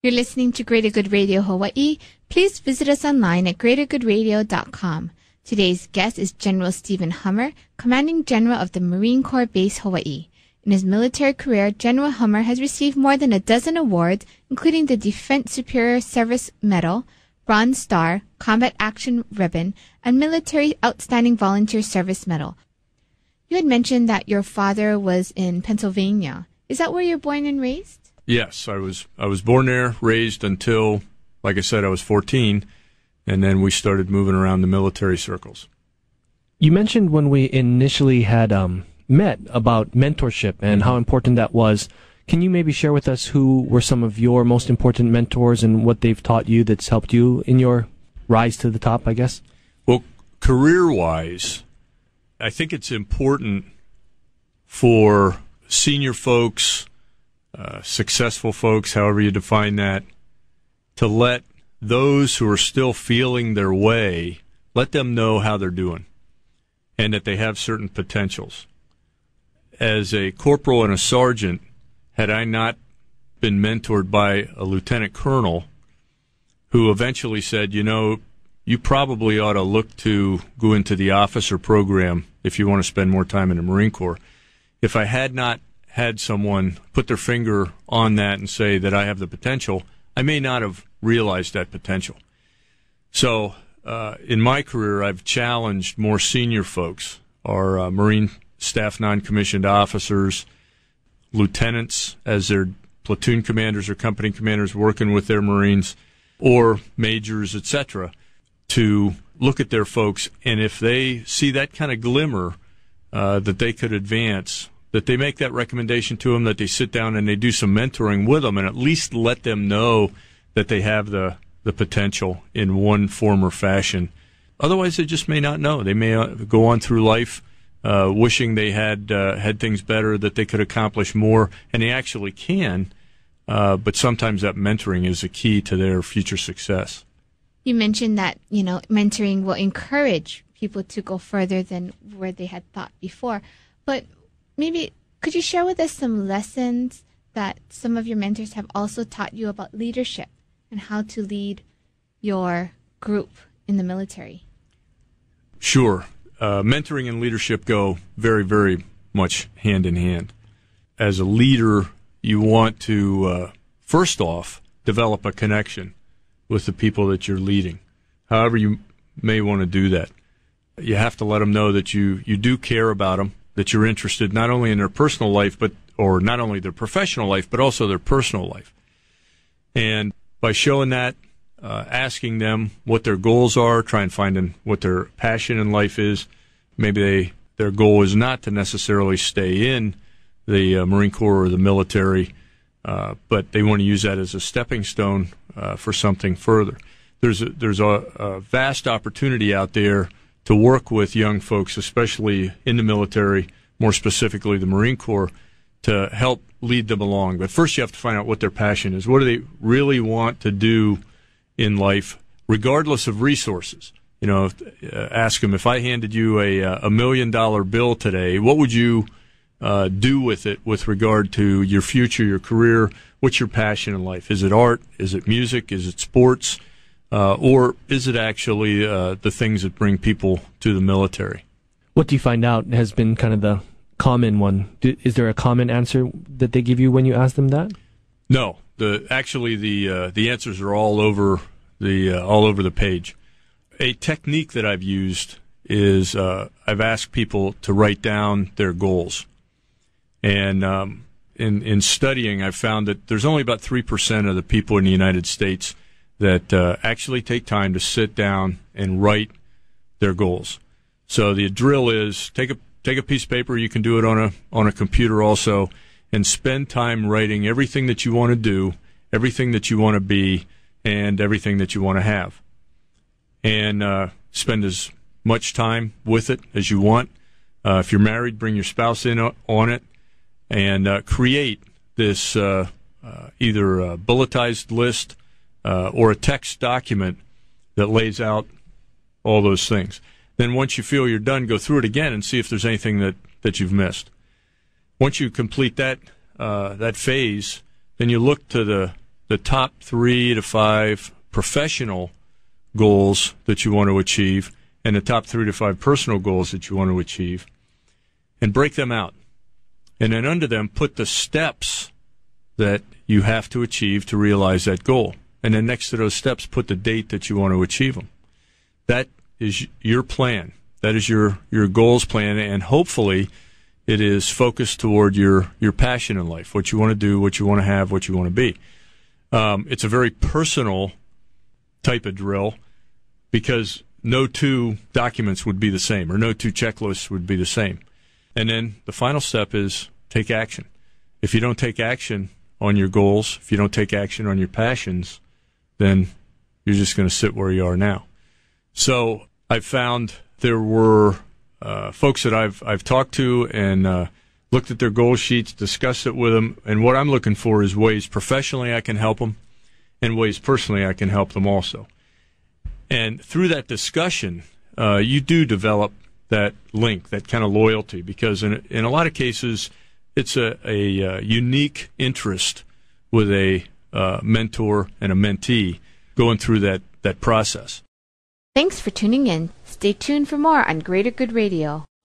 You're listening to Greater Good Radio Hawaii. Please visit us online at greatergoodradio.com. Today's guest is General Steven Hummer, Commanding General of the Marine Corps Base Hawaii. In his military career, General Hummer has received more than a dozen awards, including the Defense Superior Service Medal, Bronze Star, Combat Action Ribbon, and Military Outstanding Volunteer Service Medal. You had mentioned that your father was in Pennsylvania. Is that where you're born and raised? Yes, I was born there, raised until, like I said, I was 14, and then we started moving around the military circles. You mentioned when we initially had met about mentorship and how important that was. Can you maybe share with us who were some of your most important mentors and what they've taught you that's helped you in your rise to the top, I guess? Well, career-wise, I think it's important for senior folks, successful folks, however you define that, to let those who are still feeling their way, let them know how they're doing and that they have certain potentials. As a corporal and a sergeant, had I not been mentored by a lieutenant colonel who eventually said, you know, you probably ought to look to go into the officer program if you want to spend more time in the Marine Corps. If I had not had someone put their finger on that and say that I have the potential, I may not have realized that potential. So in my career, I've challenged more senior folks, our Marine staff non-commissioned officers, lieutenants as their platoon commanders or company commanders working with their Marines, or majors, etc., to look at their folks, and if they see that kind of glimmer that they could advance, that they make that recommendation to them, that they sit down and they do some mentoring with them and at least let them know that they have the potential in one form or fashion. Otherwise, they just may not know. They may go on through life wishing they had things better, that they could accomplish more, and they actually can, but sometimes that mentoring is the key to their future success. You mentioned that, mentoring will encourage people to go further than where they had thought before. But maybe could you share with us some lessons that some of your mentors have also taught you about leadership and how to lead your group in the military? Sure. Mentoring and leadership go very, very much hand in hand. As a leader, you want to, first off, develop a connection with the people that you're leading. However you may want to do that. You have to let them know that you do care about them, that you're interested not only in their personal life, or not only their professional life, but also their personal life. And by showing that, asking them what their goals are, try and find what their passion in life is. Maybe their goal is not to necessarily stay in the Marine Corps or the military, but they want to use that as a stepping stone for something further. There's a vast opportunity out there to work with young folks, especially in the military, more specifically the Marine Corps, to help lead them along. But first you have to find out what their passion is. What do they really want to do in life, regardless of resources? Ask them, if I handed you a $1 million bill today, what would you do with it with regard to your future, your career? What's your passion in life? Is it art? Is it music? Is it sports? Or is it actually the things that bring people to the military? What do you find out has been kind of the common one? Is there a common answer that they give you when you ask them that? No. The answers are all over the page. A technique that I've used is I've asked people to write down their goals. And in studying, I've found that there's only about 3% of the people in the United States that actually take time to sit down and write their goals. So the drill is take a piece of paper. You can do it on a computer also, and spend time writing everything that you want to do, everything that you want to be, and everything that you want to have. And spend as much time with it as you want. If you're married, bring your spouse in on it, and create this either a bulletized list or a text document that lays out all those things. Then once you feel you're done, go through it again and see if there's anything that you've missed. Once you complete that phase, then you look to the top 3 to 5 professional goals that you want to achieve and the top 3 to 5 personal goals that you want to achieve, and break them out. And then under them, put the steps that you have to achieve to realize that goal. And then next to those steps, put the date that you want to achieve them. That is your plan. That is your goals plan, and hopefully it is focused toward your passion in life, what you want to do, what you want to have, what you want to be. It's a very personal type of drill because no 2 documents would be the same, or no 2 checklists would be the same. And then the final step is take action. If you don't take action on your goals, if you don't take action on your passions, then you're just going to sit where you are now. So I found there were folks that I've talked to and looked at their goal sheets, discussed it with them, and what I'm looking for is ways professionally I can help them and ways personally I can help them also. And through that discussion, you do develop that link, that kind of loyalty, because in a lot of cases, it's a unique interest with a mentor and a mentee going through that process. Thanks for tuning in. Stay tuned for more on Greater Good Radio.